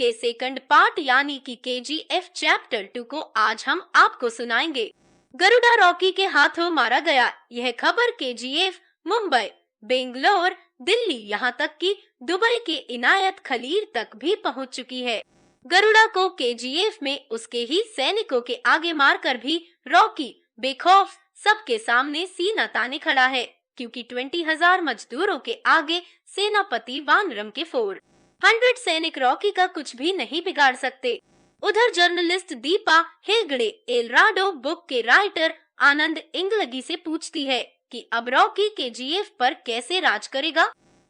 के second part यानी कि KGF चैप्टर 2 को आज हम आपको सुनाएंगे। गरुड़ा रॉकी के हाथों मारा गया। यह खबर KGF मुंबई, बेंगलोर, दिल्ली, यहाँ तक कि दुबई के इनायत खलील तक भी पहुंच चुकी है। गरुड़ा को KGF में उसके ही सैनिकों के आगे मारकर भी रॉकी बेखौफ सबके सामने सीना ताने खड़ा है, क्योंकि 20,000 मजदूरों के आगे सेनापति वानरम के 400 सैनिक रॉकी का कुछ भी नहीं बिगाड़ सकते। उधर जर्नलिस्ट दीपा हेगड़े एलराडो बुक के राइटर आनंद इंगलगी से पूछती है कि अब रॉकी KGF पर कैसे राज करेगा,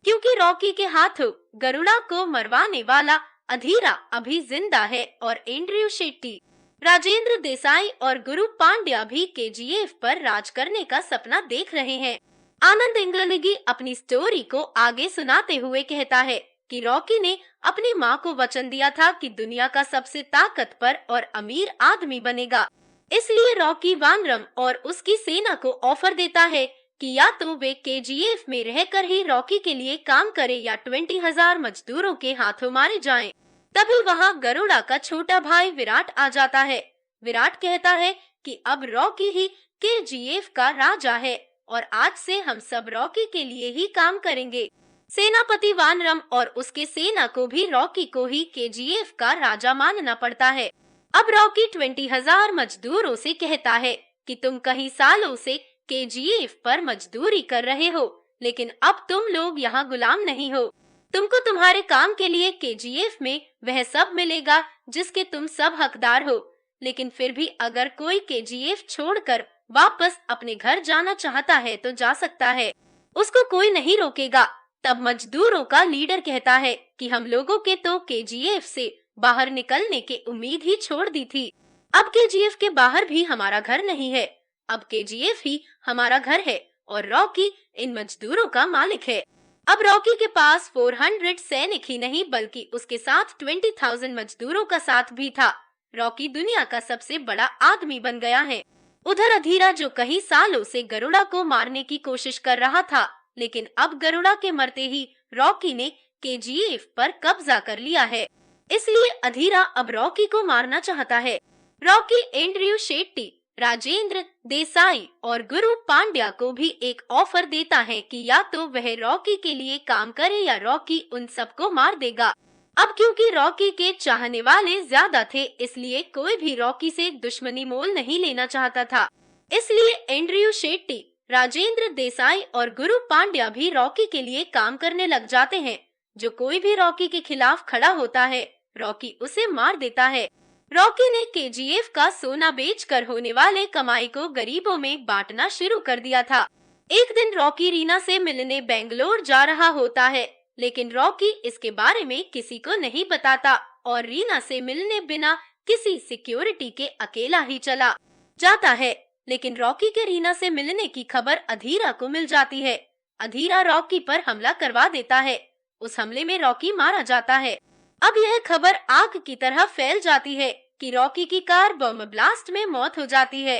क्योंकि रॉकी के हाथों गरुड़ा को मरवाने वाला अधीरा अभी जिंदा है और एंड्रयू शेट्टी, राजेंद्र देसाई और गुरु पांड्या भी KGF पर राज करने का सपना देख रहे हैं। आनंद इंगलगी अपनी स्टोरी को आगे सुनाते हुए कहता है कि रॉकी ने अपनी मां को वचन दिया था कि दुनिया का सबसे ताकतवर और अमीर आदमी बनेगा। इसलिए रॉकी वानरम और उसकी सेना को ऑफर देता है कि या तो वे KGF में रहकर ही रॉकी के लिए काम करें या 20,000 मजदूरों के हाथों मारे जाएं। तभी वहां गरुड़ा का छोटा भाई विराट आ जाता है। विराट कहता है कि अब रॉकी ही KGF का राजा है और आज से हम सब रॉकी के लिए ही काम करेंगे। सेनापति वानरम और उसके सेना को भी रॉकी को ही KGF का राजा मानना पड़ता है। अब रॉकी 20,000 मजदूरों से कहता है कि तुम कई सालों से KGF पर मजदूरी कर रहे हो, लेकिन अब तुम लोग यहाँ गुलाम नहीं हो। तुमको तुम्हारे काम के लिए KGF में वह सब मिलेगा जिसके तुम सब हकदार हो, लेकिन फिर भी अगर कोई KGF छोड़कर वापस अपने घर जाना चाहता है तो जा सकता है, उसको कोई नहीं रोकेगा। तब मजदूरों का लीडर कहता है कि हम लोगों के तो KGF से बाहर निकलने की उम्मीद ही छोड़ दी थी। अब KGF के बाहर भी हमारा घर नहीं है, अब KGF ही हमारा घर है और रॉकी इन मजदूरों का मालिक है। अब रॉकी के पास 400 सैनिक ही नहीं बल्कि उसके साथ 20,000 मजदूरों का साथ भी था। रॉकी दुनिया का सबसे बड़ा आदमी बन गया है। उधर अधीरा जो कई सालों से गरुड़ा को मारने की कोशिश कर रहा था, लेकिन अब गरुड़ा के मरते ही रॉकी ने KGF पर कब्जा कर लिया है, इसलिए अधीरा अब रॉकी को मारना चाहता है। रॉकी एंड्रयू शेट्टी, राजेंद्र देसाई और गुरु पांड्या को भी एक ऑफर देता है कि या तो वह रॉकी के लिए काम करे या रॉकी उन सबको मार देगा। अब क्योंकि रॉकी के चाहने वाले ज्यादा थे, इसलिए कोई भी रॉकी से दुश्मनी मोल नहीं लेना चाहता था। इसलिए एंड्रयू शेट्टी, राजेंद्र देसाई और गुरु पांड्या भी रॉकी के लिए काम करने लग जाते हैं। जो कोई भी रॉकी के खिलाफ खड़ा होता है, रॉकी उसे मार देता है। रॉकी ने KGF का सोना बेचकर होने वाले कमाई को गरीबों में बांटना शुरू कर दिया था। एक दिन रॉकी रीना से मिलने बेंगलोर जा रहा होता है, लेकिन रॉकी इसके बारे में किसी को नहीं बताता और रीना से मिलने बिना किसी सिक्योरिटी के अकेला ही चला जाता है। लेकिन रॉकी के रीना से मिलने की खबर अधीरा को मिल जाती है। अधीरा रॉकी पर हमला करवा देता है। उस हमले में रॉकी मारा जाता है। अब यह खबर आग की तरह फैल जाती है कि रॉकी की कार बम ब्लास्ट में मौत हो जाती है।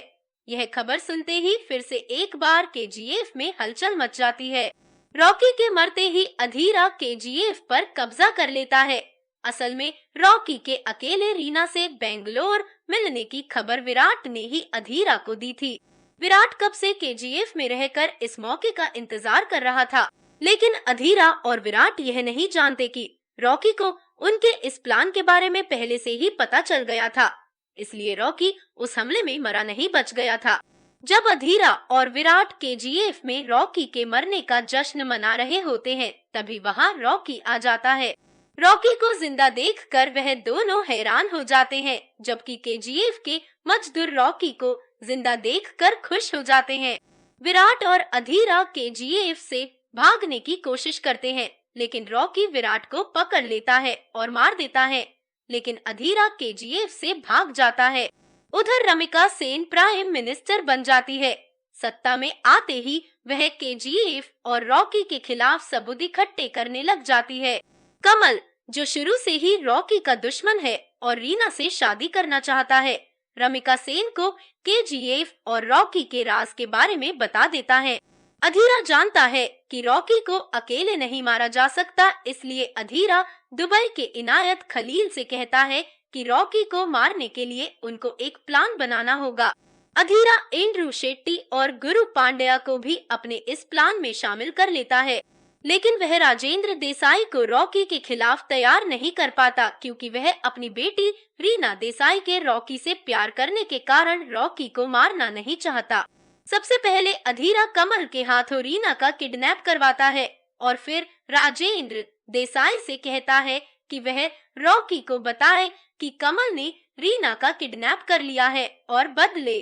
यह खबर सुनते ही फिर से एक बार KGF में हलचल मच जाती है। रॉकी के मरते ही अधीरा KGF पर कब्जा कर लेता है। असल में रॉकी के अकेले रीना से बेंगलोर मिलने की खबर विराट ने ही अधीरा को दी थी। विराट कब से KGF में रहकर इस मौके का इंतजार कर रहा था, लेकिन अधीरा और विराट यह नहीं जानते कि रॉकी को उनके इस प्लान के बारे में पहले से ही पता चल गया था। इसलिए रॉकी उस हमले में मरा नहीं, बच गया था। जब अधीरा और विराट KGF में रॉकी के मरने का जश्न मना रहे होते हैं, तभी वहां रॉकी आ जाता है। रॉकी को जिंदा देखकर वह दोनों हैरान हो जाते हैं, जबकि KGF के मजदूर रॉकी को जिंदा देखकर खुश हो जाते हैं। विराट और अधीरा KGF से भागने की कोशिश करते हैं, लेकिन रॉकी विराट को पकड़ लेता है और मार देता है, लेकिन अधीरा KGF से भाग जाता है। उधर रमिका सेन प्राइम मिनिस्टर बन जाती है। सत्ता में आते ही वह KGF और रॉकी के खिलाफ सबूत इकट्ठे करने लग जाती है। कमल, जो शुरू से ही रॉकी का दुश्मन है और रीना से शादी करना चाहता है, रमिका सेन को KGF और रॉकी के राज के बारे में बता देता है। अधीरा जानता है कि रॉकी को अकेले नहीं मारा जा सकता, इसलिए अधीरा दुबई के इनायत खलील से कहता है कि रॉकी को मारने के लिए उनको एक प्लान बनाना होगा। अधीरा एंड्रू शेट्टी और गुरु पांड्या को भी अपने इस प्लान में शामिल कर लेता है, लेकिन वह राजेंद्र देसाई को रॉकी के खिलाफ तैयार नहीं कर पाता, क्योंकि वह अपनी बेटी रीना देसाई के रॉकी से प्यार करने के कारण रॉकी को मारना नहीं चाहता। सबसे पहले अधीरा कमल के हाथों रीना का किडनैप करवाता है और फिर राजेंद्र देसाई से कहता है कि वह रॉकी को बताए कि कमल ने रीना का किडनैप कर लिया है और बदले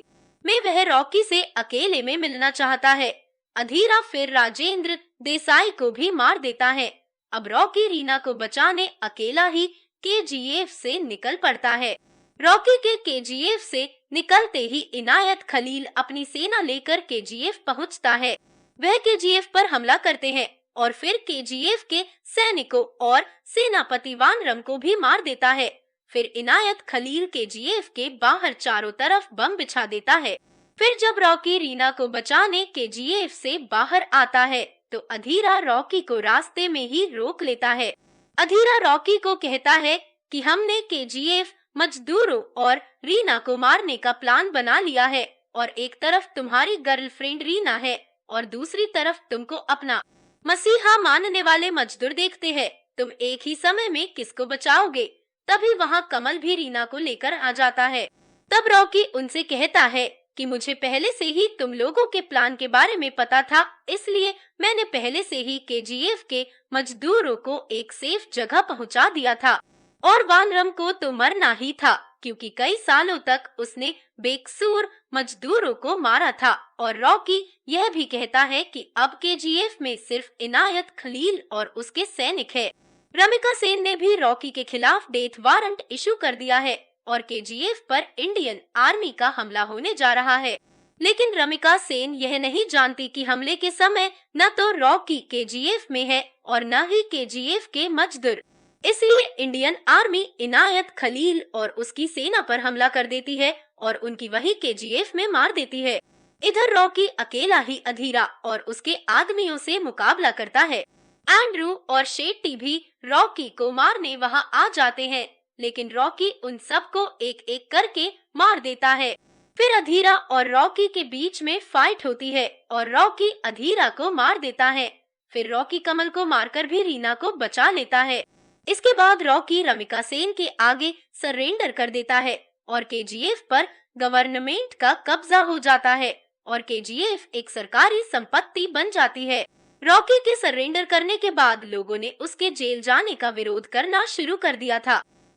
में वह रॉकी से अकेले में मिलना चाहता है। अधीरा फिर राजेंद्र देसाई को भी मार देता है। अब रॉकी रीना को बचाने अकेला ही केजीएफ से निकल पड़ता है। रॉकी के केजीएफ से निकलते ही इनायत खलील अपनी सेना लेकर केजीएफ पहुंचता है। वह केजीएफ पर हमला करते हैं और फिर केजीएफ के सैनिकों और सेनापति वानरम को भी मार देता है। फिर इनायत खलील केजीएफ के बाहर चारों तरफ बम बिछा देता है। फिर जब रॉकी रीना को बचाने केजीएफ से बाहर आता है तो अधीरा रॉकी को रास्ते में ही रोक लेता है। अधीरा रॉकी को कहता है कि हमने केजीएफ मजदूरों और रीना को मारने का प्लान बना लिया है और एक तरफ तुम्हारी गर्लफ्रेंड रीना है और दूसरी तरफ तुमको अपना मसीहा मानने वाले मजदूर देखते हैं। तुम एक ही समय में किसको बचाओगे? तभी वहाँ कमल भी रीना को लेकर आ जाता है। तब रॉकी उनसे कहता है कि मुझे पहले से ही तुम लोगों के प्लान के बारे में पता था, इसलिए मैंने पहले से ही केजीएफ के मजदूरों को एक सेफ जगह पहुंचा दिया था और वानरम को तो मरना ही था, क्योंकि कई सालों तक उसने बेकसूर मजदूरों को मारा था। और रॉकी यह भी कहता है कि अब केजीएफ में सिर्फ इनायत खलील और उसके सैनिक है। रमिका सेन ने भी रॉकी के खिलाफ डेथ वारंट इशू कर दिया है और केजीएफ पर इंडियन आर्मी का हमला होने जा रहा है। लेकिन रमिका सेन यह नहीं जानती कि हमले के समय न तो रॉकी केजीएफ में है और न ही केजीएफ के मजदूर, इसलिए इंडियन आर्मी इनायत खलील और उसकी सेना पर हमला कर देती है और उनकी वही केजीएफ में मार देती है। इधर रॉकी अकेला ही अधीरा और उसके आदमियों से मुकाबला करता है। एंड्रू और शेट्टी भी रॉकी को मारने वहां आ जाते हैं, लेकिन रॉकी उन सबको एक एक करके मार देता है। फिर अधीरा और रॉकी के बीच में फाइट होती है और रॉकी अधीरा को मार देता है। फिर रॉकी कमल को मारकर भी रीना को बचा लेता है। इसके बाद रॉकी रमिका सेन के आगे सरेंडर कर देता है और केजीएफ पर गवर्नमेंट का कब्जा हो जाता है और केजीएफ एक सरकारी संपत्ति बन जाती है। रॉकी के सरेंडर करने के बाद लोगों ने उसके जेल जाने का विरोध करना शुरू कर दिया था।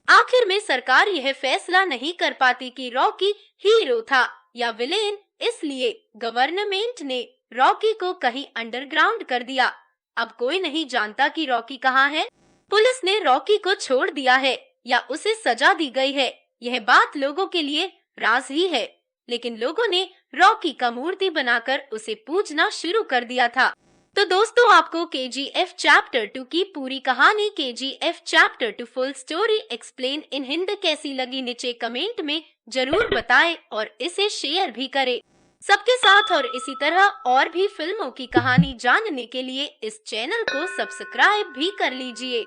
आखिर में सरकार यह फैसला नहीं कर पाती कि रॉकी हीरो था या विलेन, इसलिए गवर्नमेंट ने रॉकी को कहीं अंडरग्राउंड कर दिया। अब कोई नहीं जानता कि रॉकी कहाँ है। पुलिस ने रॉकी को छोड़ दिया है या उसे सजा दी गई है, यह बात लोगों के लिए राज ही है। लेकिन लोगों ने रॉकी का मूर्ति बनाकर उसे पूजना शुरू कर दिया था। तो दोस्तों, आपको केजीएफ चैप्टर 2 की पूरी कहानी KGF chapter 2 full story explain in Hindi कैसी लगी नीचे कमेंट में जरूर बताएं और इसे शेयर भी करें सबके साथ। और इसी तरह और भी फिल्मों की कहानी जानने के लिए इस चैनल को सब्सक्राइब भी कर लीजिए।